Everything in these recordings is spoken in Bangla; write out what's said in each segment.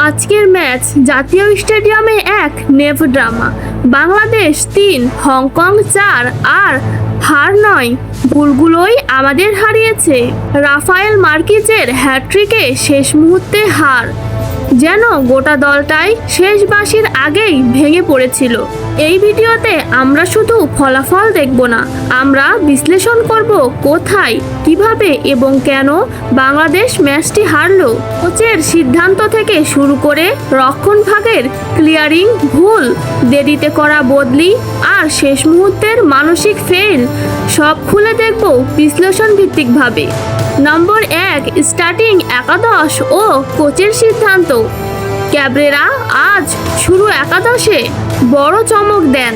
আজকের ম্যাচ জাতীয় স্টেডিয়ামে এক নেভ ড্রামা। বাংলাদেশ ৩, হংকং ৪, আর হার নয়, ভুলগুলোই আমাদের হারিয়েছে। রাফায়েল মার্কিজের হ্যাটট্রিকে শেষ মুহূর্তে হার, যেন গোটা দলটাই শেষ বাঁশির আগেই ভেঙে পড়েছিল। এই ভিডিওতে আমরা শুধু ফলাফল দেখব না, আমরা বিশ্লেষণ করব কোথায়, কিভাবে এবং কেন বাংলাদেশ ম্যাচটি হারলো। কোচের সিদ্ধান্ত থেকে শুরু করে রক্ষণভাগের ক্লিয়ারিং ভুল, দেরিতে করা বদলি আর শেষ মুহূর্তের মানসিক ফেল, সব খুলে দেখব বিশ্লেষণ ভিত্তিকভাবে। নম্বর ১, স্টার্টিং একাদশ ও কোচের সিদ্ধান্ত। ক্যাবরেরা আজ শুরু একাদশে বড় চমক দেন।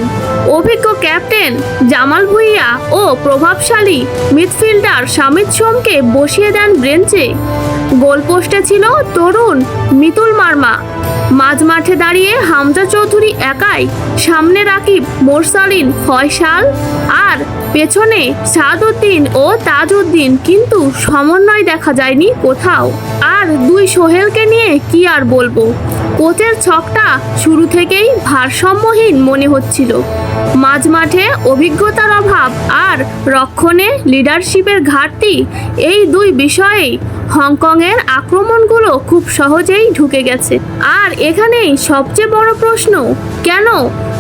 অভিজ্ঞ ক্যাপ্টেন জামাল ভুঁইয়া ও প্রভাবশালী মিডফিল্ডার শামিদ সোমকে বসিয়ে দেন বেঞ্চে। গোলপোস্টে ছিল তরুণ মিতুল মার্মা, মাঝমাঠে দাঁড়িয়ে হামজা চৌধুরী একাই, সামনে রাকিব, মোরসালিন, ফয়সাল আর পেছনে সাদউদ্দিন ও তাজউদ্দিন, কিন্তু সমন্বয় দেখা যায়নি কোথাও। আর দুই সোহেলকে নিয়ে কি আর বলবো, কোচের ছকটা শুরু থেকেই ভারসাম্যহীন মনে হচ্ছিল। মাঝমাঠে অভিজ্ঞতার অভাব আর রক্ষণে লিডারশিপের ঘাটতি, এই দুই বিষয়েই হংকংয়ের আক্রমণগুলো খুব সহজেই ঢুকে গেছে। আর এখানেই সবচেয়ে বড় প্রশ্ন, কেন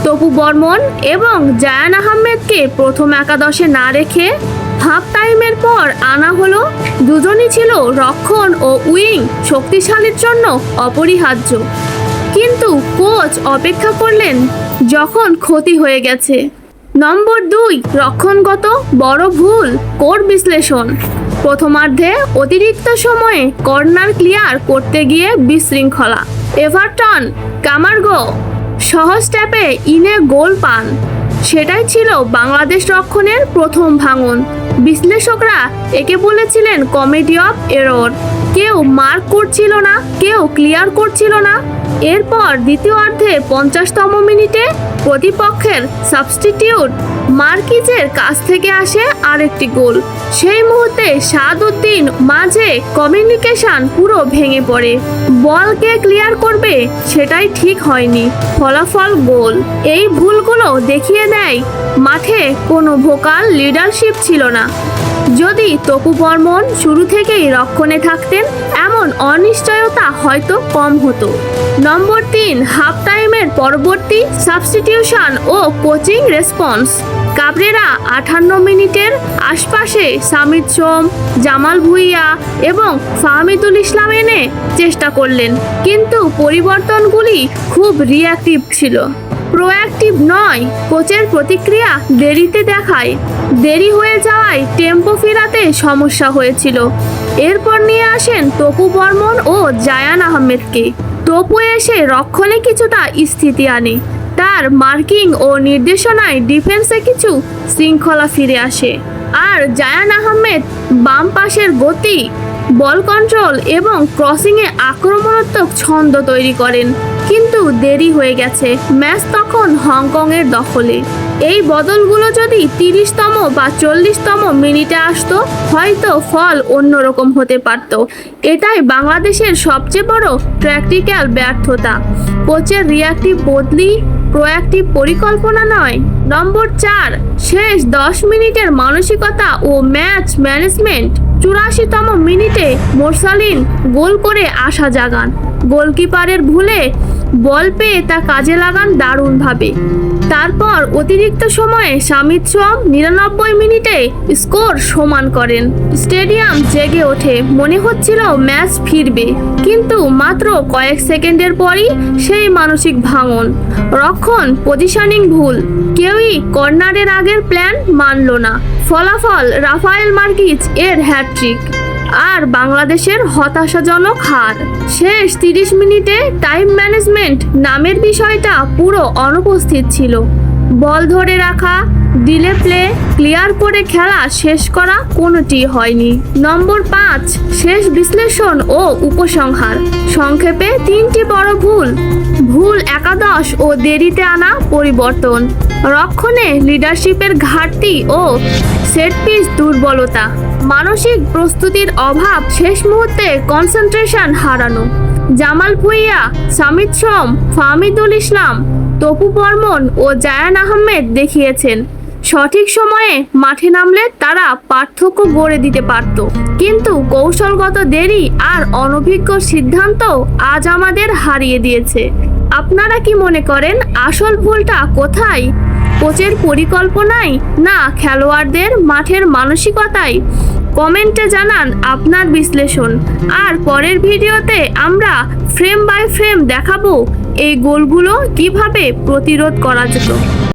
তপু বর্মন এবং জায়ান আহমেদকে প্রথম একাদশে না রেখে হাফ টাইমের পর আনা হলো? দুজনই ছিল রক্ষণ ও উইং শক্তিশালীর জন্য অপরিহার্য, কিন্তু কোচ অপেক্ষা করলেন যখন ক্ষতি হয়ে গেছে। নম্বর ২, রক্ষণগত বড় ভুল, কোর বিশ্লেষণ। প্রথমার্ধে অতিরিক্ত সময়ে কর্নার ক্লিয়ার করতে গিয়ে বিশৃঙ্খলা। এভারটন কামারগো সহজ ট্যাপে ইনে গোল পান, সেটাই ছিল বাংলাদেশ রক্ষণের প্রথম ভাঙন। বিশ্লেষকরা একে বলেছিলেন কমেডি অফ এরর। কেউ মার্ক করছিল না, কেউ ক্লিয়ার করছিল না। এরপর দ্বিতীয়ার্ধে ৫০তম মিনিটে প্রতিপক্ষের সাবস্টিটিউট মার্কিজের কাছ থেকে আসে আরেকটি গোল। সেই মুহূর্তে সাদউদ্দিন মাঝে কমিউনিকেশন পুরো ভেঙে পড়ে। বলকে ক্লিয়ার করবে সেটাই ঠিক হয়নি, ফলাফল গোল। এই ভুলগুলো দেখিয়ে দেয় মাঠে কোনো ভোকাল লিডারশিপ ছিল না। যদি তপু বর্মন শুরু থেকেই রক্ষণে থাকতেন, এমন অনিশ্চয়তা হয়তো কম হতো। নম্বর ৩, হাফ টাইমের পরবর্তী সাবস্টিটিউশন ও কোচিং রেসপন্স। ক্যাবরেরা ৫৮ মিনিটের আশপাশে শামিদ সোম, জামাল ভুঁইয়া এবং ফাহমিদুল ইসলাম এনে চেষ্টা করলেন, কিন্তু পরিবর্তনগুলি খুব রিঅ্যাক্টিভ ছিল, প্রোঅ্যাক্টিভ নয়। কোচের প্রতিক্রিয়া দেরিতে দেখায়, দেরি হয়ে যাওয়ায় টেম্পো ফেরাতে সমস্যা হয়েছিল। এরপর নিয়ে আসেন তপু বর্মন ও জায়ান আহমেদকে। তপু এসে রক্ষণে কিছুটা স্থিতি আনে, তার মার্কিং ও নির্দেশনায় ডিফেন্সে কিছু শৃঙ্খলা ফিরে আসে। আর জায়ান আহমেদ বাম পাশের গতি, বল কন্ট্রোল এবং ক্রসিংয়ে আক্রমণাত্মক ছন্দ তৈরি করেন, কিন্তু দেরি হয়ে গেছে। ম্যাচ তখন হংকংয়ের দখলে। এই বদলগুলো যদি ৩০তম বা ৪০তম মিনিটে আসতো, হয়তো ফল অন্যরকম হতে পারত। এটাই বাংলাদেশের সবচেয়ে বড় ট্যাকটিক্যাল ব্যর্থতা, কোচের রিঅ্যাক্টিভ বদলি, প্রোঅ্যাক্টিভ পরিকল্পনা নয়। নম্বর ৪, শেষ ১০ মিনিটের মানসিকতা ও ম্যাচ ম্যানেজমেন্ট। ৮৪তম মিনিটে মোরসালিন গোল করে আশা জাগান। গোলকিপারের ভুলে বল পেয়ে তা কাজে লাগান দারুণভাবে। তারপর অতিরিক্ত সময়ে শামিদ সোম ৯৯ মিনিটে স্কোর সমান করেন। স্টেডিয়াম জেগে ওঠে, মনে হচ্ছিল ম্যাচ ফিরবে, কিন্তু মাত্র কয়েক সেকেন্ডের পরই সেই মানসিক ভাঙন। রক্ষণ পজিশনিং ভুল, কেউই কর্নারের আগের প্ল্যান মানল না। ফলাফল রাফায়েল মার্কিজ এর হ্যাটট্রিক আর বাংলাদেশের হতাশাজনক হার। শেষ ৩০ মিনিটে টাইম ম্যানেজমেন্ট নামের বিষয়টা পুরো অনুপস্থিত ছিল। বল ধরে রাখা, ডিলে প্লে, ক্লিয়ার করে খেলা শেষ করা কোনোটি হয়নি। নম্বর ৫, শেষ বিশ্লেষণ ও উপসংহার। সংক্ষেপে ৩টি বড় ভুল একাদশ ও দেরিতে আনা পরিবর্তন, রক্ষণে লিডারশিপের ঘাটতি ও সেট পিস দুর্বলতা, মানসিক প্রস্তুতির অভাব, শেষ মুহূর্তে কনসেন্ট্রেশন হারানো। জামাল ভুঁইয়া, সামিদ সোম, ফাহমিদুল ইসলাম, তপু বর্মন ও জায়ান আহমেদ দেখিয়েছেন সঠিক সময়ে মাঠে নামলে তারা পার্থক্য গড়ে দিতে পারত। কিন্তু কৌশলগত দেরি আর অনভিজ্ঞ সিদ্ধান্ত আজ আমাদের হারিয়ে দিয়েছে। আপনারা কি মনে করেন আসল ভুলটা কোথায়? কোচের পরিকল্পনায়, না খেলোয়াড়দের মাঠের মানসিকতায়? কমেন্টে জানান আপনার বিশ্লেষণ। আর পরের ভিডিওতে আমরা ফ্রেম বাই ফ্রেম দেখাবো এই গোলগুলো কিভাবে প্রতিরোধ করা যেত।